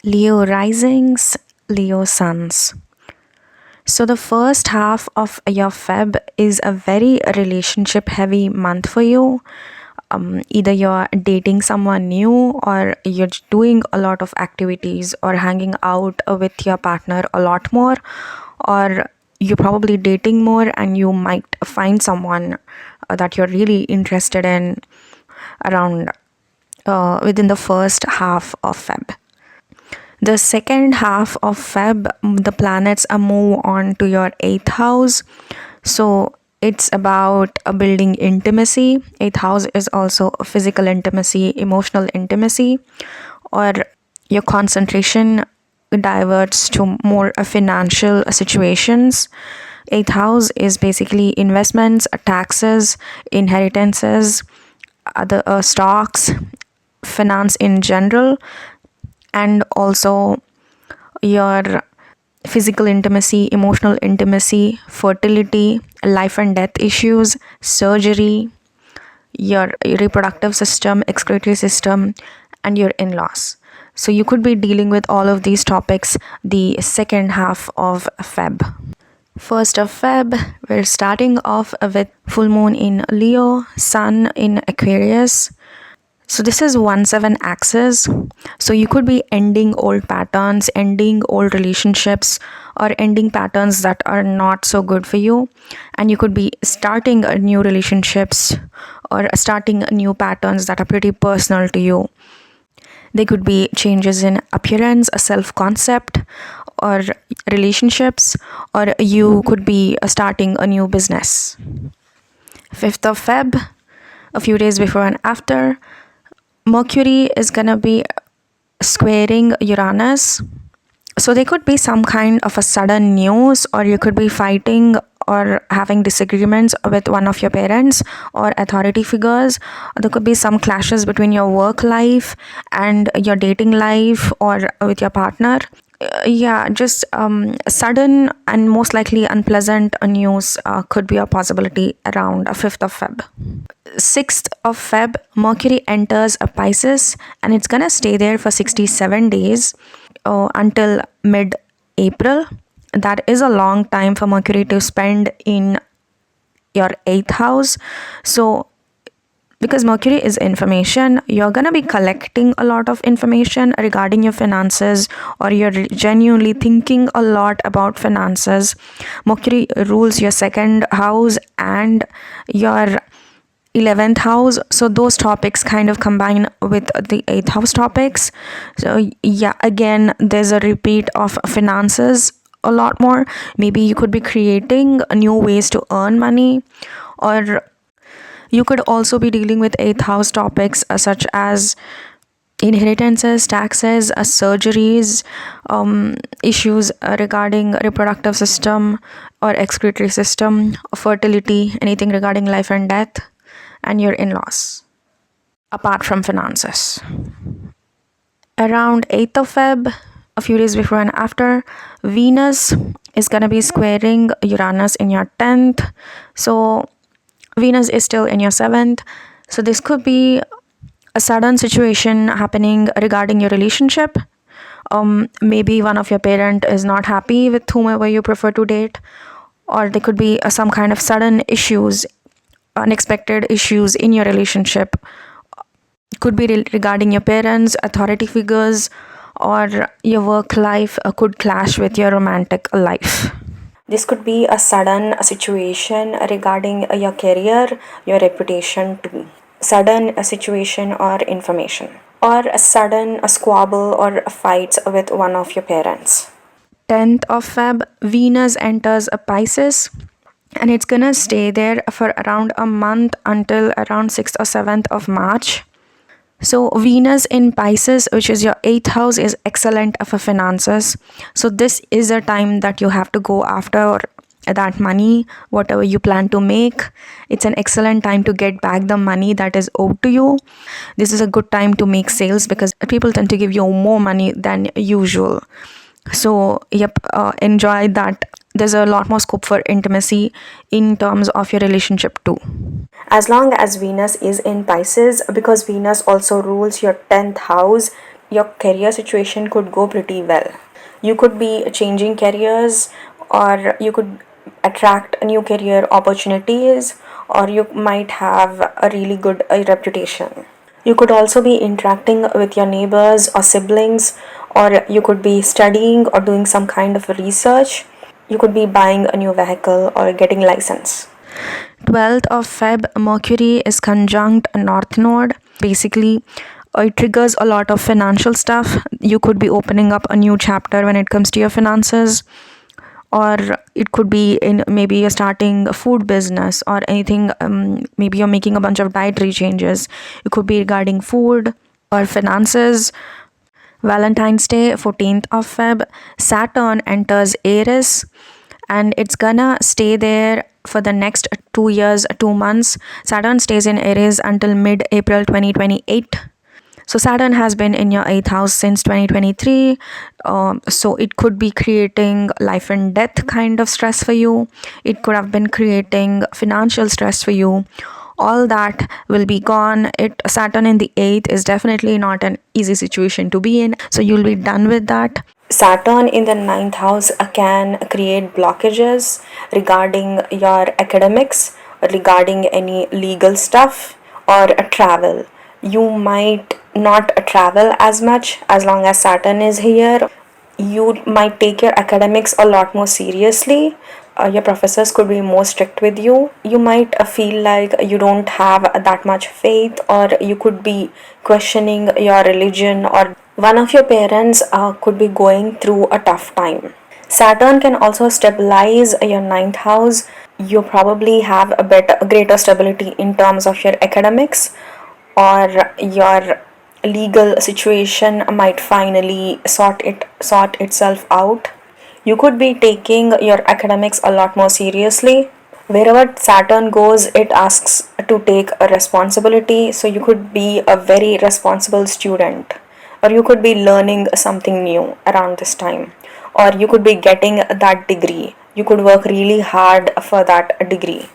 Leo risings, Leo suns. So, the first half of your Feb is a very relationship heavy month for you. Either you're dating someone new, or you're doing a lot of activities, or hanging out with your partner a lot more, or you're probably dating more and you might find someone that you're really interested in around within the first half of Feb. The second half of Feb, the planets move on to your 8th house. So it's about building intimacy. 8th house is also physical intimacy, emotional intimacy, or your concentration diverts to more financial situations. 8th house is basically investments, taxes, inheritances, other stocks, finance in general, and also your physical intimacy, emotional intimacy, fertility, life and death issues, surgery, your reproductive system, excretory system, and your in laws. So you could be dealing with all of these topics the second half of Feb. 1st of Feb, we're starting off with full moon in Leo, sun in Aquarius. So this is 1/7 axis. So you could be ending old patterns, ending old relationships, or ending patterns that are not so good for you. And you could be starting new relationships or starting new patterns that are pretty personal to you. They could be changes in appearance, a self-concept, or relationships, or you could be starting a new business. 5th of Feb, a few days before and after, Mercury is gonna be squaring Uranus. So there could be some kind of a sudden news, or you could be fighting or having disagreements with one of your parents or authority figures. There could be some clashes between your work life and your dating life or with your partner. Just sudden and most likely unpleasant news could be a possibility around 5th of Feb. 6th of Feb, Mercury enters a Pisces and it's gonna stay there for 67 days until mid-April. That is a long time for Mercury to spend in your 8th house. So because Mercury is information, you're going to be collecting a lot of information regarding your finances, or you're genuinely thinking a lot about finances. Mercury rules your 2nd house and your 11th house, so those topics kind of combine with the 8th house topics. So yeah, again, there's a repeat of finances a lot more. Maybe you could be creating new ways to earn money, or you could also be dealing with 8th house topics such as inheritances, taxes, surgeries, issues regarding reproductive system or excretory system, fertility, anything regarding life and death, and your in-laws, apart from finances. Around 8th of Feb, a few days before and after, Venus is going to be squaring Uranus in your 10th. So Venus is still in your 7th. So this could be a sudden situation happening regarding your relationship. Maybe one of your parent is not happy with whomever you prefer to date, or there could be some kind of sudden issues, unexpected issues in your relationship. Could be regarding your parents, authority figures, or your work life could clash with your romantic life. This could be a sudden situation regarding your career, your reputation too. Sudden situation or information. Or a sudden squabble or fights with one of your parents. 10th of Feb, Venus enters a Pisces and it's gonna stay there for around a month until around 6th or 7th of March. So Venus in Pisces, which is your 8th house, is excellent for finances. So this is a time that you have to go after that money, whatever you plan to make. It's an excellent time to get back the money that is owed to you. This is a good time to make sales because people tend to give you more money than usual. So enjoy that. There's a lot more scope for intimacy in terms of your relationship too. As long as Venus is in Pisces, because Venus also rules your 10th house, your career situation could go pretty well. You could be changing careers, or you could attract new career opportunities, or you might have a really good reputation. You could also be interacting with your neighbors or siblings, or you could be studying or doing some kind of research. You could be buying a new vehicle or getting license. 12th of Feb, Mercury is conjunct North Node. Basically, it triggers a lot of financial stuff. You could be opening up a new chapter when it comes to your finances, or it could be in maybe you're starting a food business or anything. Maybe you're making a bunch of dietary changes. It could be regarding food or finances. Valentine's Day, 14th of Feb, Saturn enters Aries, and it's gonna stay there for the next 2 years, 2 months. Saturn stays in Aries until mid-April 2028. So Saturn has been in your 8th house since 2023. So it could be creating life and death kind of stress for you. It could have been creating financial stress for you. All that will be gone. Saturn in the 8th is definitely not an easy situation to be in. So you'll be done with that. Saturn in the 9th house can create blockages regarding your academics, regarding any legal stuff, or travel. You might not travel as much as long as Saturn is here. You might take your academics a lot more seriously. Your professors could be more strict with you. You might feel like you don't have that much faith, or you could be questioning your religion, or one of your parents could be going through a tough time. Saturn can also stabilize your 9th house. You probably have a greater stability in terms of your academics, or your legal situation might finally sort itself out. You could be taking your academics a lot more seriously. Wherever Saturn goes, it asks to take a responsibility. So you could be a very responsible student, or you could be learning something new around this time, or you could be getting that degree. You could work really hard for that degree.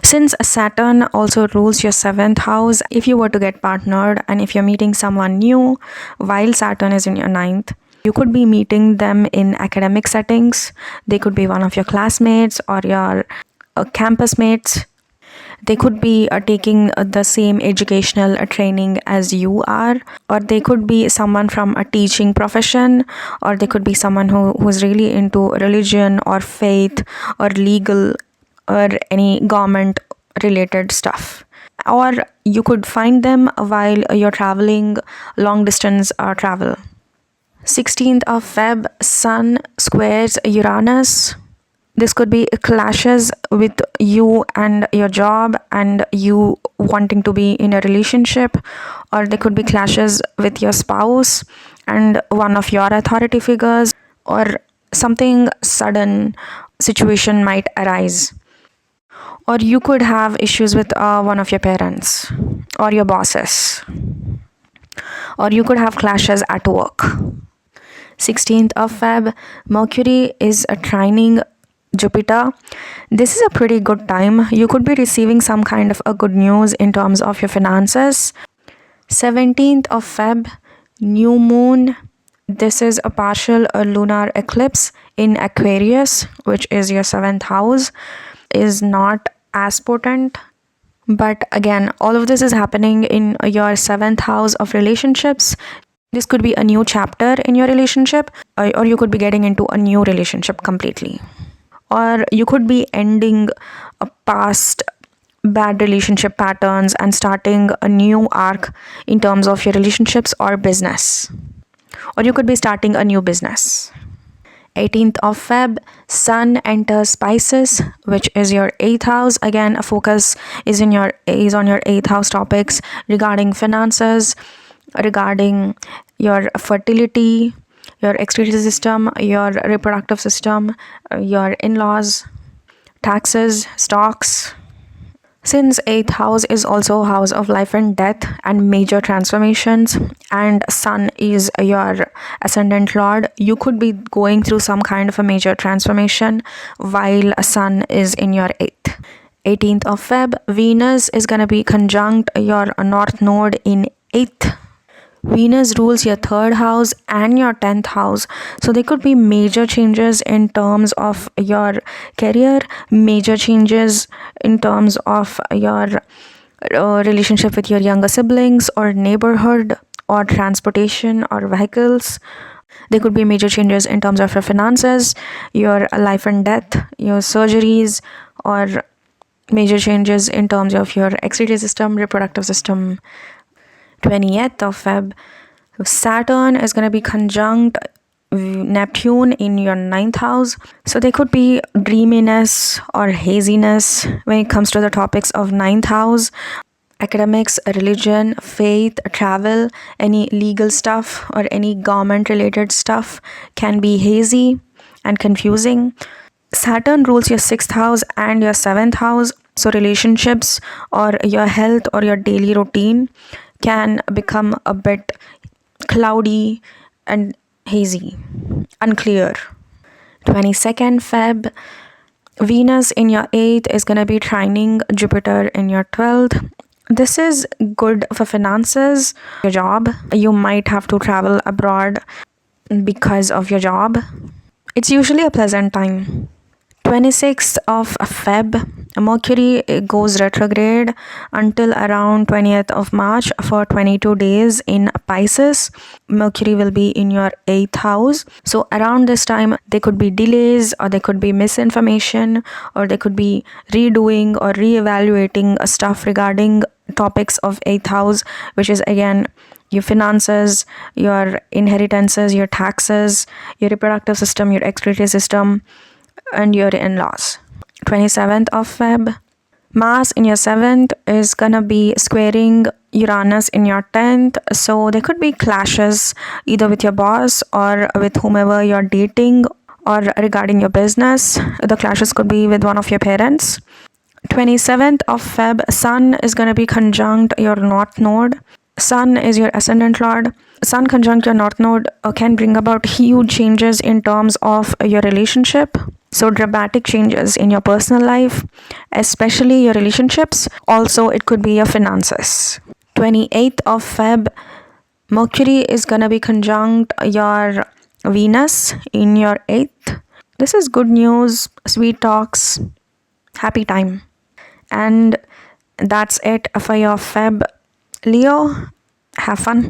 Since Saturn also rules your 7th house, if you were to get partnered and if you're meeting someone new while Saturn is in your 9th, you could be meeting them in academic settings. They could be one of your classmates or your campus mates. They could be taking the same educational training as you are, or they could be someone from a teaching profession, or they could be someone who's really into religion or faith or legal or any government related stuff. Or you could find them while you're traveling long distance travel. 16th of Feb, Sun squares Uranus. This could be clashes with you and your job and you wanting to be in a relationship, or there could be clashes with your spouse and one of your authority figures, or something sudden situation might arise. Or you could have issues with one of your parents or your bosses, or you could have clashes at work. 16th of Feb, Mercury is trining Jupiter. This is a pretty good time. You could be receiving some kind of a good news in terms of your finances. 17th of Feb, new moon. This is a partial lunar eclipse in Aquarius, which is your 7th house. Is not as potent, but again, all of this is happening in your 7th house of relationships. This could be a new chapter in your relationship, or you could be getting into a new relationship completely, or you could be ending a past bad relationship patterns and starting a new arc in terms of your relationships or business, or you could be starting a new business. 18th of Feb, Sun enters Pisces, which is your 8th house. Again, a focus is on your 8th house topics regarding finances, regarding your fertility, your excretory system, your reproductive system, your in-laws, taxes, stocks. Since 8th house is also house of life and death and major transformations, and Sun is your ascendant lord, you could be going through some kind of a major transformation while Sun is in your 8th. 18th of Feb, Venus is going to be conjunct your north node in 8th. Venus rules your third house and your 10th house. So there could be major changes in terms of your career, major changes in terms of your relationship with your younger siblings or neighborhood or transportation or vehicles. There could be major changes in terms of your finances, your life and death, your surgeries, or major changes in terms of your excretory system, reproductive system. 20th of Feb, Saturn is going to be conjunct Neptune in your ninth house. So there could be dreaminess or haziness when it comes to the topics of ninth house. Academics, religion, faith, travel, any legal stuff or any government related stuff can be hazy and confusing. Saturn rules your sixth house and your seventh house. So relationships or your health or your daily routine can become a bit cloudy and hazy, unclear. 22nd Feb, Venus in your 8th is going to be trining Jupiter in your 12th. This is good for finances, your job. You might have to travel abroad because of your job. It's usually a pleasant time. 26th of Feb, Mercury goes retrograde until around 20th of March for 22 days in Pisces. Mercury will be in your 8th house. So around this time, there could be delays or there could be misinformation or there could be redoing or reevaluating stuff regarding topics of 8th house, which is again your finances, your inheritances, your taxes, your reproductive system, your excretory system, and your in-laws. 27th of Feb, Mars in your 7th is gonna be squaring Uranus in your 10th. So there could be clashes either with your boss or with whomever you're dating or regarding your business. The clashes could be with one of your parents. 27th of Feb, Sun is gonna be conjunct your North Node. Sun is your ascendant lord. Sun conjunct your North Node can bring about huge changes in terms of your relationship. So dramatic changes in your personal life, especially your relationships. Also, it could be your finances. 28th of Feb, Mercury is going to be conjunct your Venus in your 8th. This is good news, sweet talks, happy time. And that's it for your Feb. Leo, have fun.